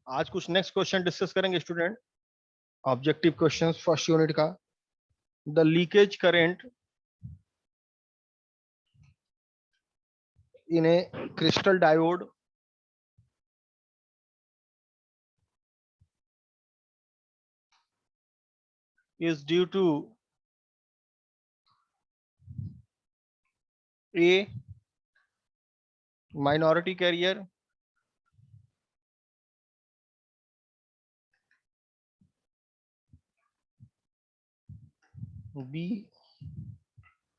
आज कुछ next question discuss करेंगे student, objective questions first unit का। The leakage current in a crystal diode is due to A, minority carrier, B,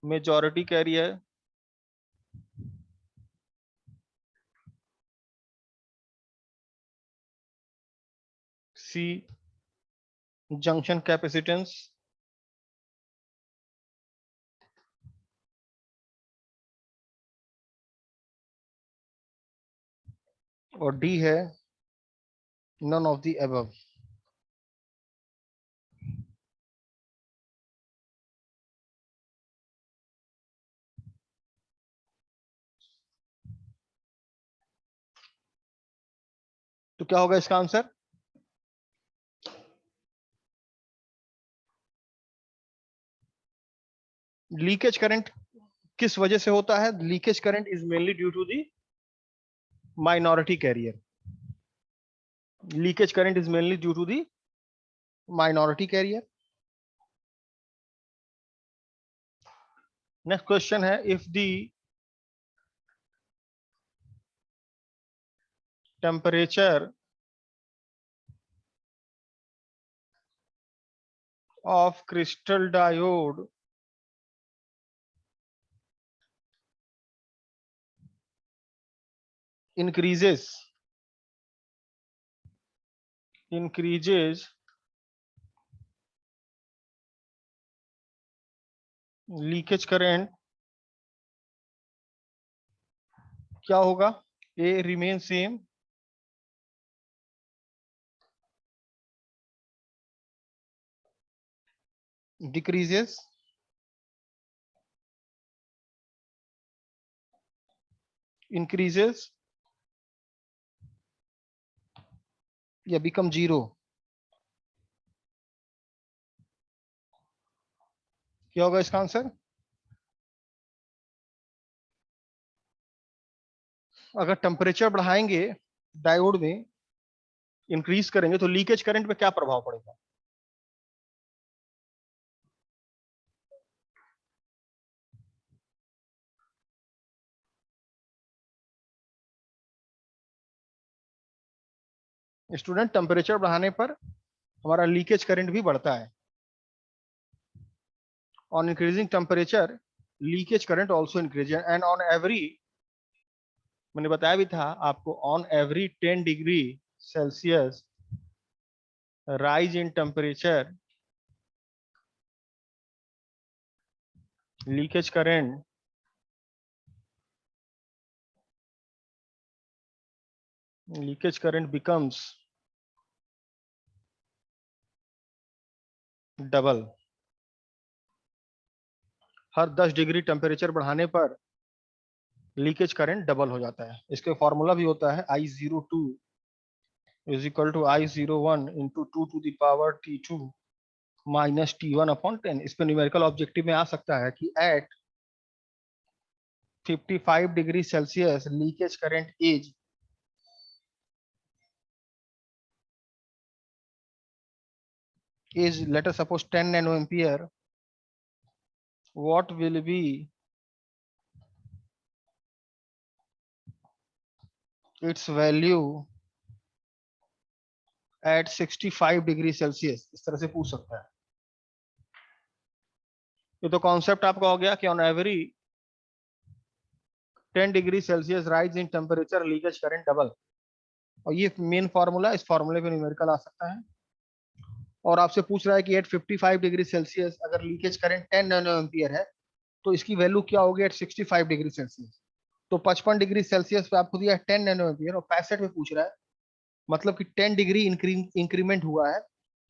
majority carrier, C, junction capacitance, और D है none of the above. तो क्या होगा इसका answer? Leakage current किस वजह से होता है? Leakage current is mainly due to the minority carrier. Leakage current is mainly due to the minority carrier. Next question है, if the temperature of crystal diode increases leakage current क्या होगा? A remain same, decreases, increases या become zero? क्या होगा इसका answer? अगर temperature बढ़ाएंगे diode में, इंक्रीज करेंगे, तो लीकेज करंट पे क्या प्रभाव पड़ेगा? स्टूडेंट, टेम्परेचर बढ़ाने पर हमारा लीकेज करंट भी बढ़ता है। On increasing temperature leakage current also increase, and on every, मैंने बताया भी था आपको, on every 10 degree Celsius rise in temperature, leakage current becomes double. Her 10 degree temperature बढ़ाने पर लीकेज करंट डबल हो जाता है। इसके फॉर्मूला भी होता है I02 is equal to I01 into 2 to the power T2 minus T1 upon 10। इस पे न्यूमेरिकल ऑब्जेक्टिव में आ सकता है कि at 55 degree Celsius leakage current is let us suppose 10 nanoampere, what will be its value at 65 degree Celsius? इस तरह से पूछ सकता है। ये तो कॉन्सेप्ट आपका हो गया कि on every 10 degree Celsius rise in temperature leakage current double, और ये मेन फॉर्मूला, इस फॉर्मूले पे न्यूमेरिकल आ सकता है। और आपसे पूछ रहा है कि एट 55 डिग्री सेल्सियस अगर लीकेज करंट 10 नैनो एम्पियर है, तो इसकी वैल्यू क्या होगी एट 65 डिग्री सेल्सियस? तो 55 डिग्री सेल्सियस पे आपको दिया है 10 नैनो एम्पियर, और 65 में पूछ रहा है, मतलब कि 10 डिग्री इंक्रीमेंट हुआ है,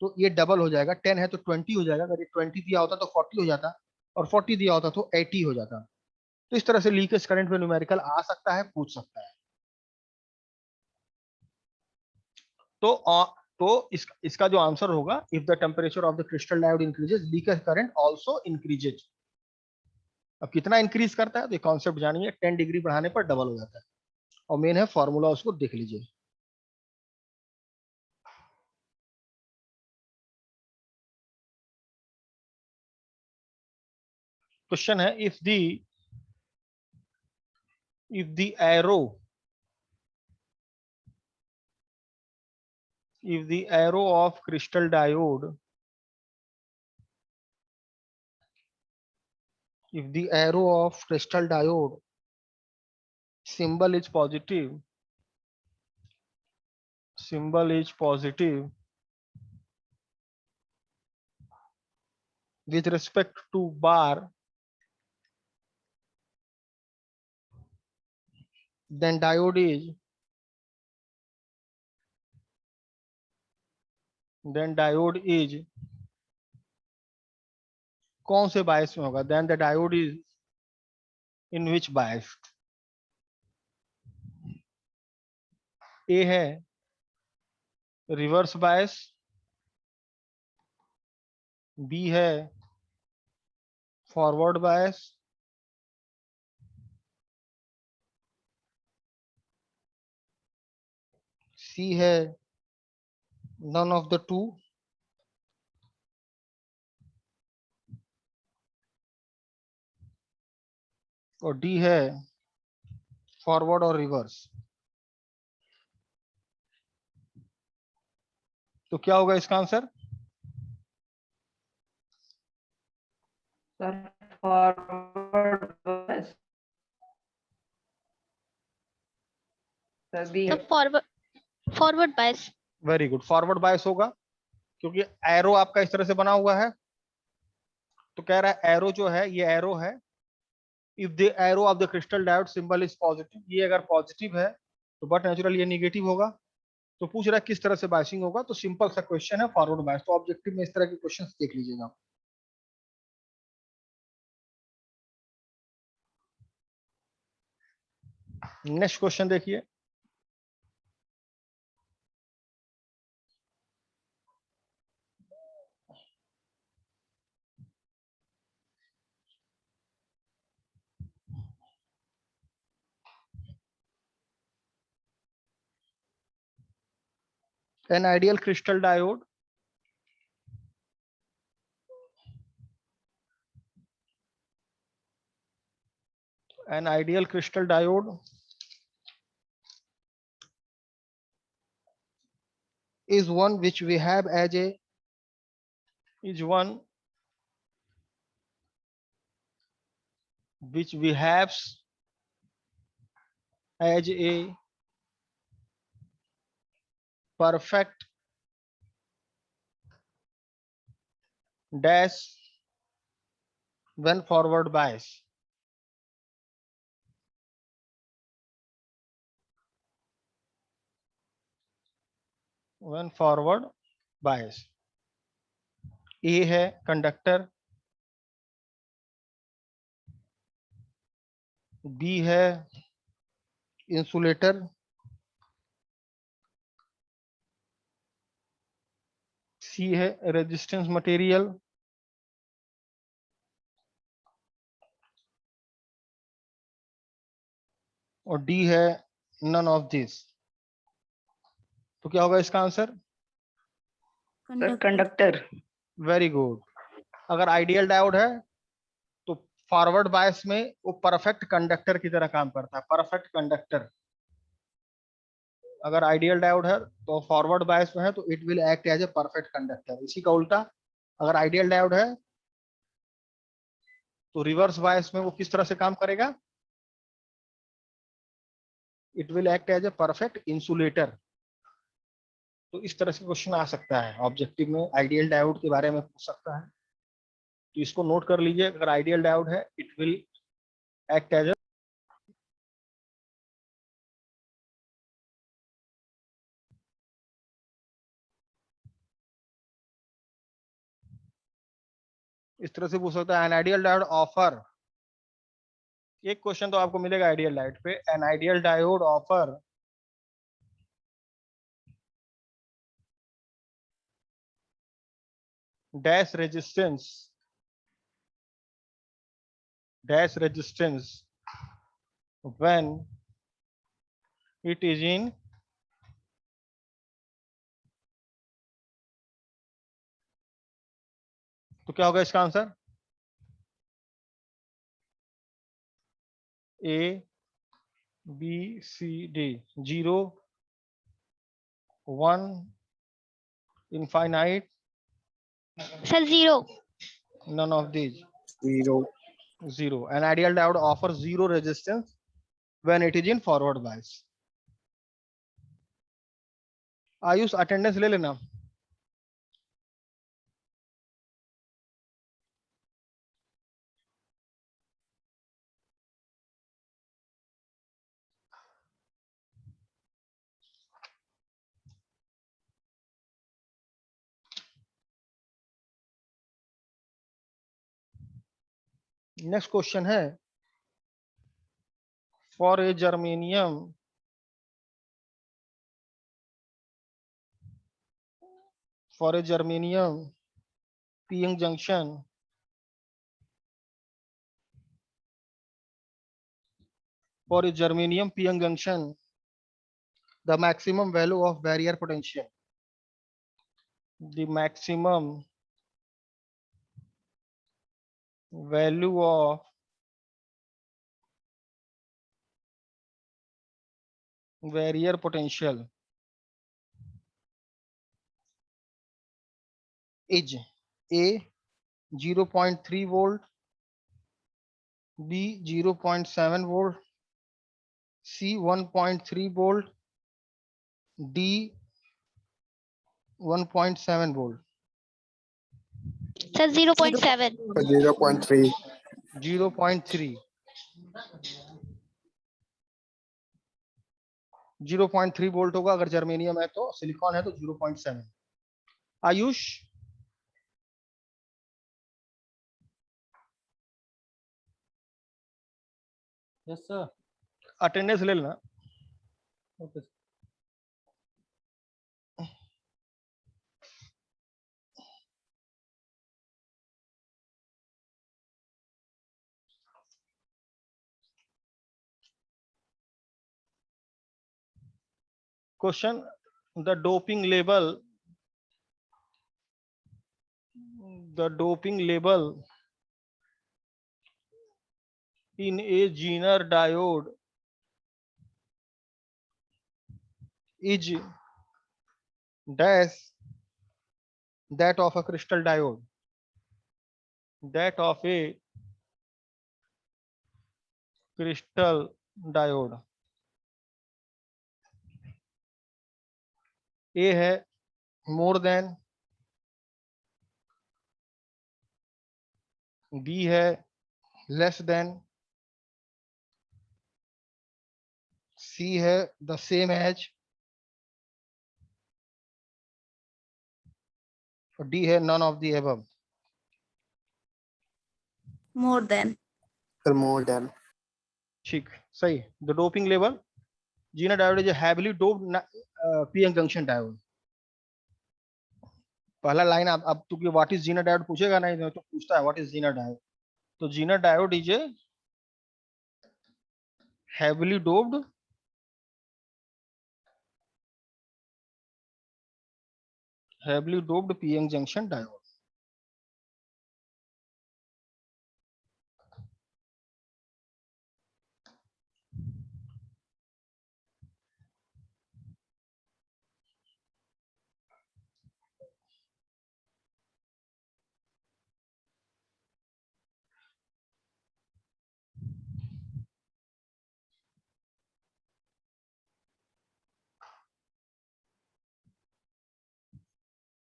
तो ये डबल हो जाएगा। 10 है तो 20 हो जाएगा, अगर ये 20 दिया होता तो 40 हो जाता, और 40 दिया होता तो 80 हो जाता। तो इस तरह से लीकेज करंट में न्यूमेरिकल आ सकता है, पूछ सकता है। इसका जो आंसर होगा, if the temperature of the crystal diode increases leakage current also increases. अब कितना इंक्रीज करता है तो ये कॉन्सेप्ट जानिए, 10 डिग्री बढ़ाने पर डबल हो जाता है। और मेन है फॉर्मूला, उसको देख लीजिए। क्वेश्चन है, if the arrow of crystal diode, if the arrow of crystal diode symbol is positive, with respect to bar, then diode is कौन से बायस में होगा? Then the diode is in which bias? A है reverse bias, B है forward bias, C है none of the two, और D है forward और रिवर्स। तो क्या होगा इसका answer? Forward bias. Forward bias. Very good, forward bias होगा, क्योंकि एरो आपका इस तरह से बना हुआ है। तो कह रहा है एरो जो है, ये एरो है, if the arrow of the crystal diode symbol is positive, ये अगर पॉजिटिव है तो बट नेचुरल ये निगेटिव होगा। तो पूछ रहा है किस तरह से बायसिंग होगा, तो सिंपल सा क्वेश्चन है, फॉरवर्ड बायस। तो ऑब्जेक्टिव में इस तरह के क्वेश्चंस देख लीजिएगा। नेक्स्ट क्वेश्चन देखिए, an ideal crystal diode is one which we have as a is one which we have as a perfect dash when forward bias. When forward bias. ए है conductor, B है insulator, सी है resistance material, और D है none of this. तो क्या होगा इसका answer? Conductor. Very good. अगर आइडियल डायोड है तो फॉरवर्ड बायस में वो परफेक्ट कंडक्टर की तरह काम करता है, परफेक्ट कंडक्टर। अगर आइडियल डायोड है तो फॉरवर्ड बायस में है तो it will act as a perfect conductor. इसी का उल्टा, अगर आइडियल डायोड है तो रिवर्स बायस में वो किस तरह से काम करेगा? It will act as a perfect insulator. तो इस तरह से क्वेश्चन आ सकता है ऑब्जेक्टिव में, आइडियल डायोड के बारे में पूछ सकता है। तो इसको नोट कर लीजिए, अगर आइडियल डायोड है it will act as a इस तरह से पूछ सकता है। एन आइडियल डायोड ऑफर, एक क्वेश्चन तो आपको मिलेगा आइडियल डायोड पे, an ideal diode offer dash resistance when it is in तो क्या होगा इसका answer? A B C D 0 1 infinite Sir, 0. none of these 0. 0 an ideal diode offers 0 resistance when it is in forward bias. Ayush attendance ले लेना. Next question है for a germanium p-n junction the maximum value of barrier potential barrier potential is A 0.3 volt, B 0.7 volt, C 1.3 volt, D 1.7 volt. Sir, 0.7. 0.3. 0.3 0.3 volt होगा अगर germanium है, तो silicon है तो 0.7. Ayush yes sir. Attendance ले लेना. Okay. Question the doping label in a Zener diode is dash that of a crystal diode. A है more than, B है less than, C है the same as, और D है none of the above. More than. Sir, more than. ठीक, सही. The doping level Zener diode is a heavily doped p-n junction diode. पहला line आप अब क्योंकि व्हाट इज Zener diode पूछेगा नहीं तो पूछता है व्हाट इज Zener diode. तो Zener diode is a heavily doped p-n junction diode.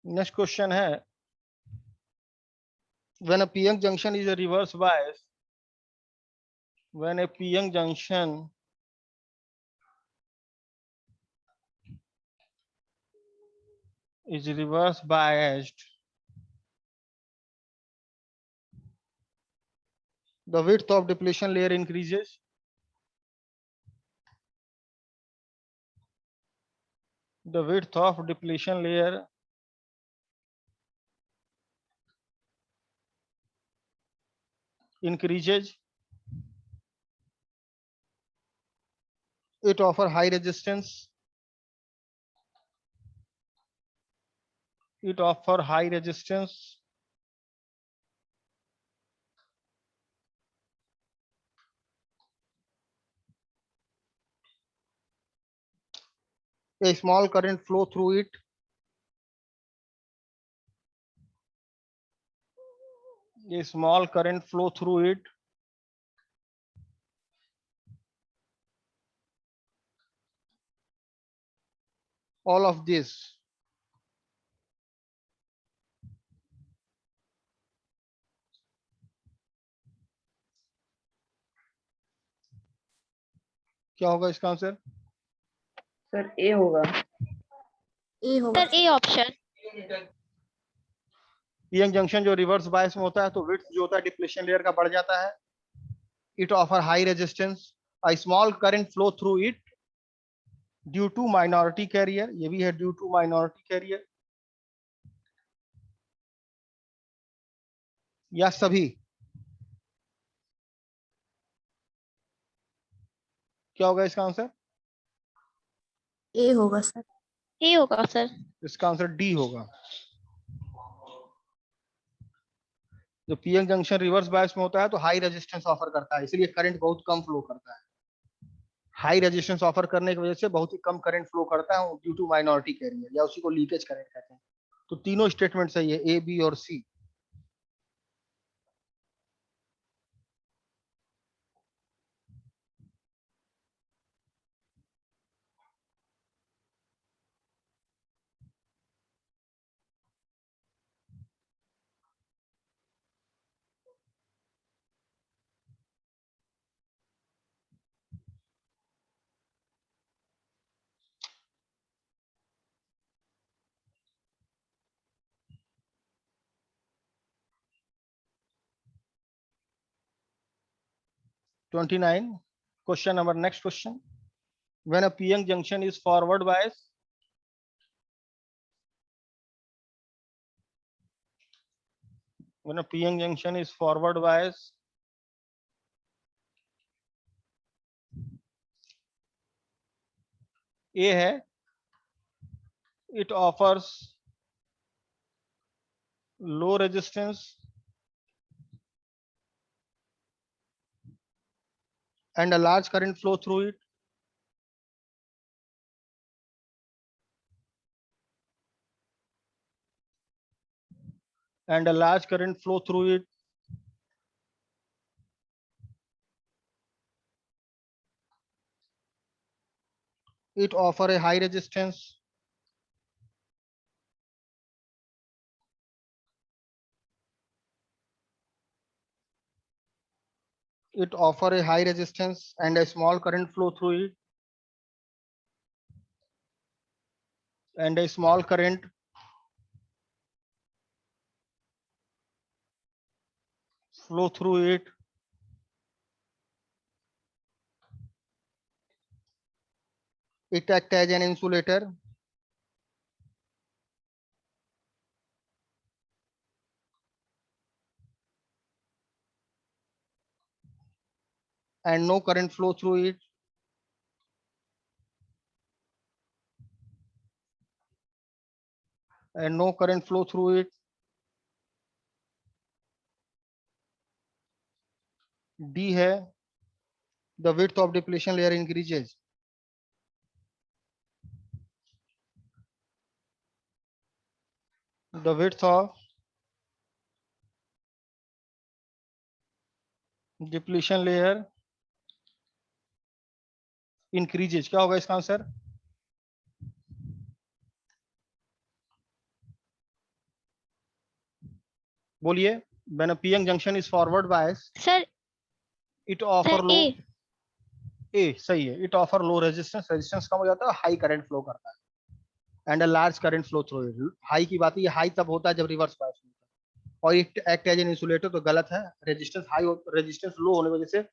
Next question है when a p-n junction is a reverse bias, when a p-n junction is reverse biased, the width of depletion layer increases. The width of depletion layer increases, it offer high resistance, it offer high resistance, a small current flow through it, a small current flow through it, all of this क्या होगा इसका answer? Sir ए होगा। ए होगा sir A option. PN junction जो reverse bias में होता है तो विड्थ जो होता है डिप्लेशन लेयर का बढ़ जाता है। It offer high resistance, a small current flow through it due to minority carrier, ये भी है ड्यू टू माइनॉरिटी कैरियर, या सभी? क्या होगा इसका आंसर? ए होगा सर। ए होगा सर। इसका आंसर डी होगा। जो पीएन जंक्शन रिवर्स बायस में होता है तो हाई रेजिस्टेंस ऑफर करता है, इसलिए करंट बहुत कम फ्लो करता है। हाई रेजिस्टेंस ऑफर करने की वजह से बहुत ही कम करंट फ्लो करता है ड्यू टू माइनॉरिटी कैरियर, या उसी को लीकेज करंट कहते हैं। तो तीनों स्टेटमेंट सही है, ए, बी और सी। Question number next question. When a PN junction is forward bias, when a PN junction is forward bias, A है, it offers low resistance and a large current flow through it. And a large current flow through it. It offer a high resistance. It offer a high resistance and a small current flow through it. And a small current flow through it. It act as an insulator. And no current flow through it. And no current flow through it. D है, the width of depletion layer increases. The width of depletion layer increases. क्या होगा इसका answer? बोलिए। When a PN junction is forward bias, sir it offer sir low. A. A सही है। It offer low resistance, resistance कम हो जाता है, हाई करंट फ्लो करता है। And a large current flow through it. High की बात है, ये हाई तब होता है जब रिवर्स बायस होता है। और it act as an insulator, तो गलत है। रेजिस्टेंस हाई, रेजिस्टेंस लो होने की वजह से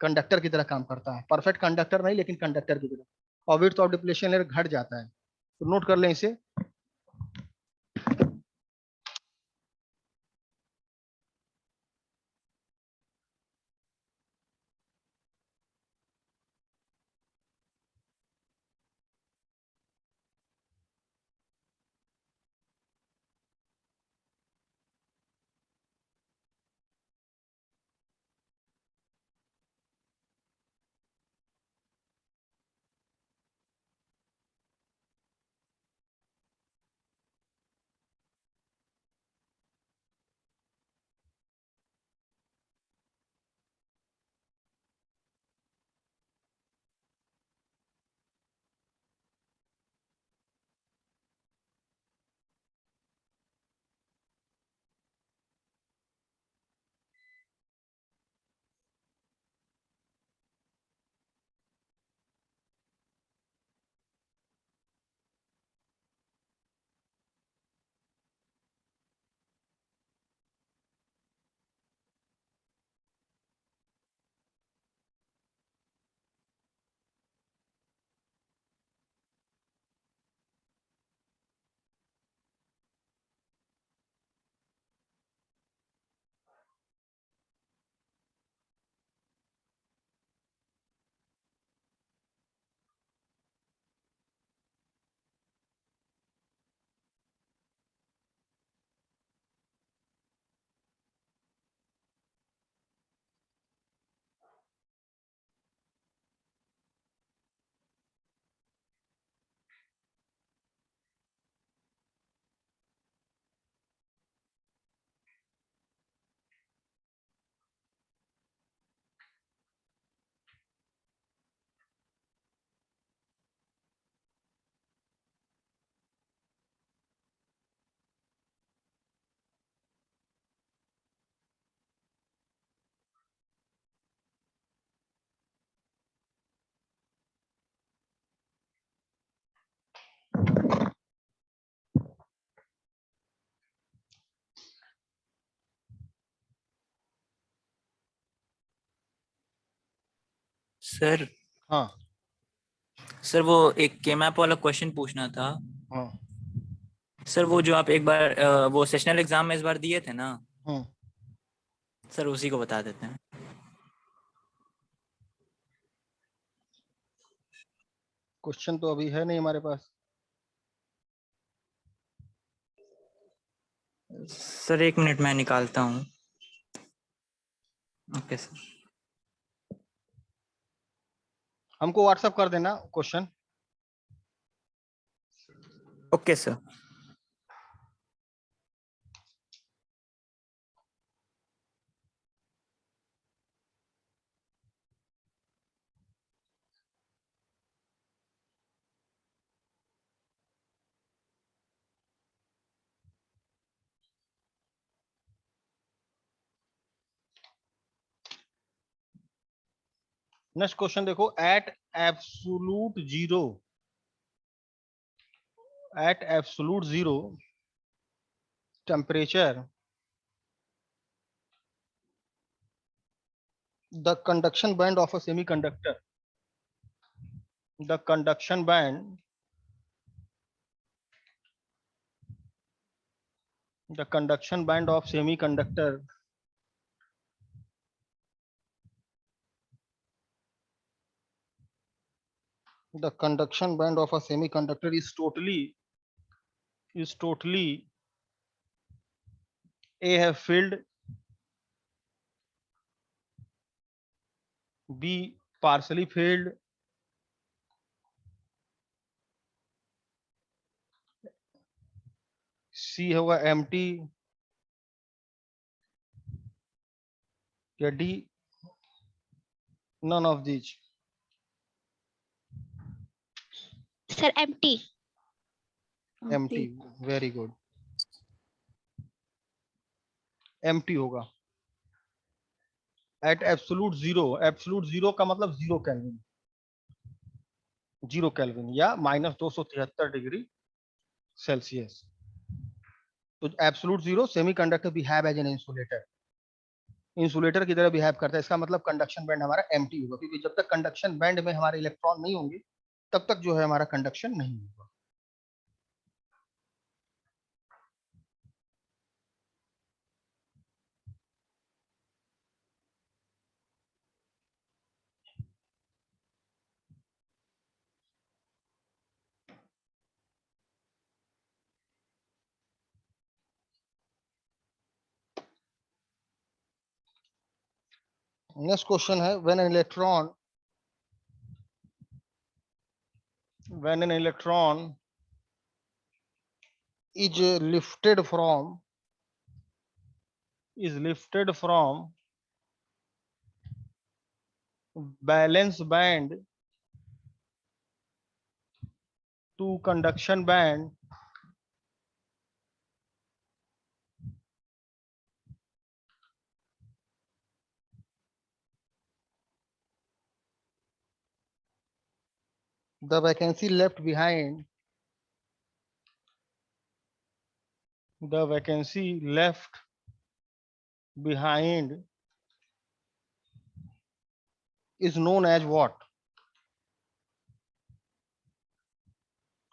कंडक्टर की तरह काम करता है। परफेक्ट कंडक्टर नहीं, लेकिन कंडक्टर की तरह। और विड्थ ऑफ डिप्लेशन लेयर घट जाता है, तो नोट कर लें इसे। सर हाँ सर वो एक के मैप वाला क्वेश्चन पूछना था हाँ सर। वो जो आप एक बार वो सेशनल एग्जाम में इस बार दिए थे ना हाँ। सर, उसी को बता देते हैं। क्वेश्चन तो अभी है नहीं हमारे पास। सर 1 मिनट मैं निकालता हूँ। Okay sir. हमको व्हाट्सएप कर देना question. Okay sir. Next question देखो, at absolute zero temperature the conduction band of a semiconductor of semiconductor the conduction band of a semiconductor is totally A have filled, B partially filled, C होगा empty या D none of these। Sir, empty. empty, very good, empty होगा। At absolute zero का मतलब 0 kelvin या -273 degree Celsius. तो absolute zero semiconductor behave as an insulator की तरह behave करता है। इसका मतलब कंडक्शन बैंड हमारा एम्प्टी होगा, क्योंकि जब तक कंडक्शन बैंड में हमारे इलेक्ट्रॉन नहीं होंगे तब तक जो है हमारा कंडक्शन नहीं होगा। नेक्स्ट क्वेश्चन है, when an electron is lifted from valence band to conduction band, the vacancy left behind is known as what?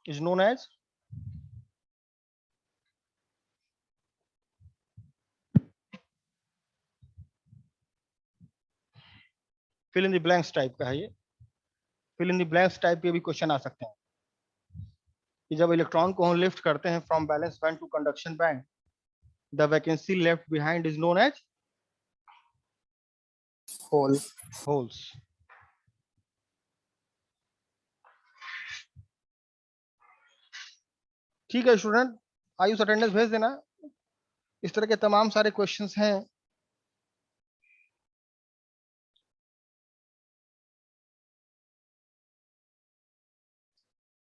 Is known as fill in the blanks type का है ये। fill in the blanks type के भी question आ सकते हैं कि जब electron को हम लिफ्ट करते हैं from valence band to conduction band, the vacancy left behind is known as holes. ठीक है स्टूडेंट, आयुष अटेंडेंस भेज देना। इस तरह के तमाम सारे क्वेश्चंस हैं।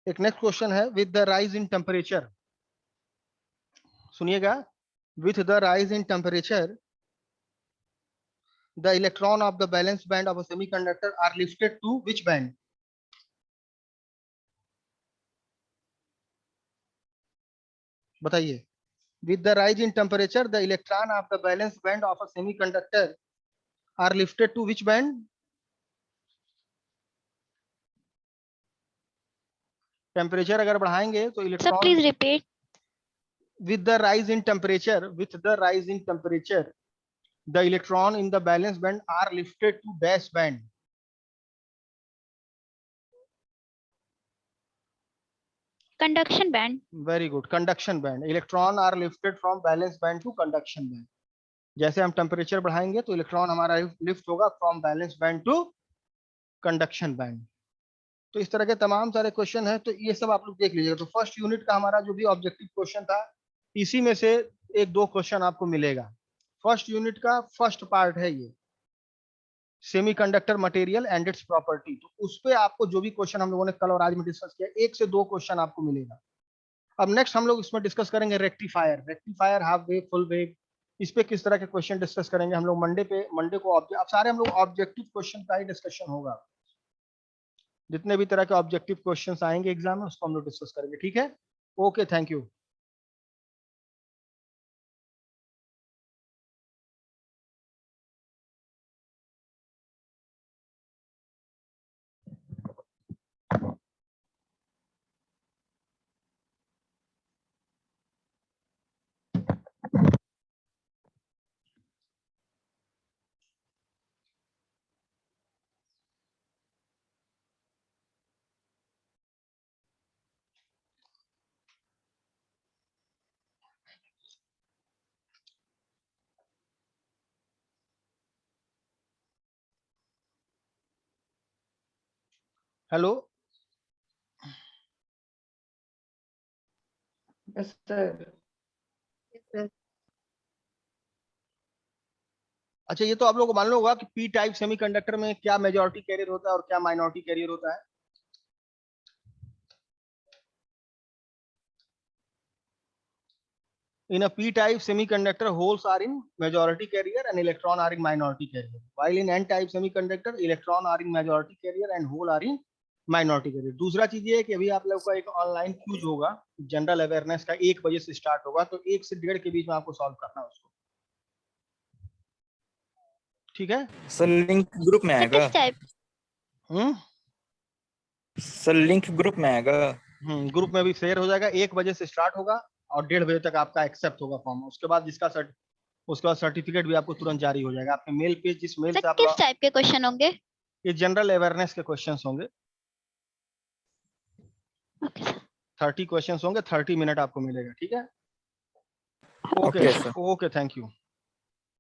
एक नेक्स्ट क्वेश्चन है, with the rise in temperature, सुनिएगा, with the rise in temperature the electron of the valence band of a semiconductor are lifted to which band? बताइए। with the rise in temperature the electron of the valence band of a semiconductor are lifted to which band? Temperature अगर बढ़ाएंगे तो Sir, electron please repeat. with the rise in temperature, the electron in the valence band are lifted to dash band. Conduction band. Very good. Conduction band. Electron are lifted from valence band to conduction band. जैसे हम temperature बढ़ाएंगे तो electron हमारा lift होगा from valence band to conduction band. तो इस तरह के तमाम सारे क्वेश्चन हैं, तो ये सब आप लोग देख लीजिएगा। तो फर्स्ट यूनिट का हमारा जो भी ऑब्जेक्टिव क्वेश्चन था, इसी में से एक दो क्वेश्चन आपको मिलेगा। फर्स्ट यूनिट का फर्स्ट पार्ट है ये semiconductor material and it's property. तो उस पे आपको जो भी क्वेश्चन हम लोगों ने कल और आज में डिस्कस किया, 1 से 2 क्वेश्चन आपको मिलेगा। अब नेक्स्ट हम लोग इसमें डिस्कस करेंगे rectifier, half wave, full wave. इस पे किस तरह के क्वेश्चन डिस्कस करेंगे हम लोग मंडे को। अब सारे हम लोग ऑब्जेक्टिव क्वेश्चन का ही डिस्कशन होगा। जितने भी तरह के ऑब्जेक्टिव क्वेश्चंस आएंगे एग्जाम में, उसको हम लोग डिस्कस करेंगे। ठीक है, okay, thank you. Hello, Yes, sir. अच्छा ये तो आप लोगों को मालूम होगा कि पी टाइप सेमीकंडक्टर में क्या मेजॉरिटी कैरियर होता है और क्या माइनॉरिटी कैरियर होता है। In a p-type semiconductor, holes are in majority carrier and electron are in minority carrier. While in n-type semiconductor, electron are in majority carrier and hole are in minority carrier. दूसरा चीज ये है कि अभी आप लोगों का एक ऑनलाइन क्विज होगा जनरल अवेयरनेस का, 1 बजे से स्टार्ट होगा, तो 1 से 1:30 के बीच में आपको सॉल्व करना है उसको। ठीक है सर लिंक ग्रुप में Sir, आएगा। किस type? सर लिंक ग्रुप में आएगा। ग्रुप में भी शेयर हो जाएगा। 1 बजे से स्टार्ट होगा और 1:30 बजे तक आपका एक्सेप्ट होगा फॉर्म। उसके बाद उसके बाद सर्टिफिकेट भी आपको तुरंत जारी हो जाएगा आपके मेल पे, जिस मेल Sir, से आप किस type के क्वेश्चन होंगे? ये जनरल अवेयरनेस के क्वेश्चंस होंगे। Okay, sir. 30 क्वेश्चंस होंगे, 30 मिनट आपको मिलेगा। ठीक है, okay sir. Okay, thank you.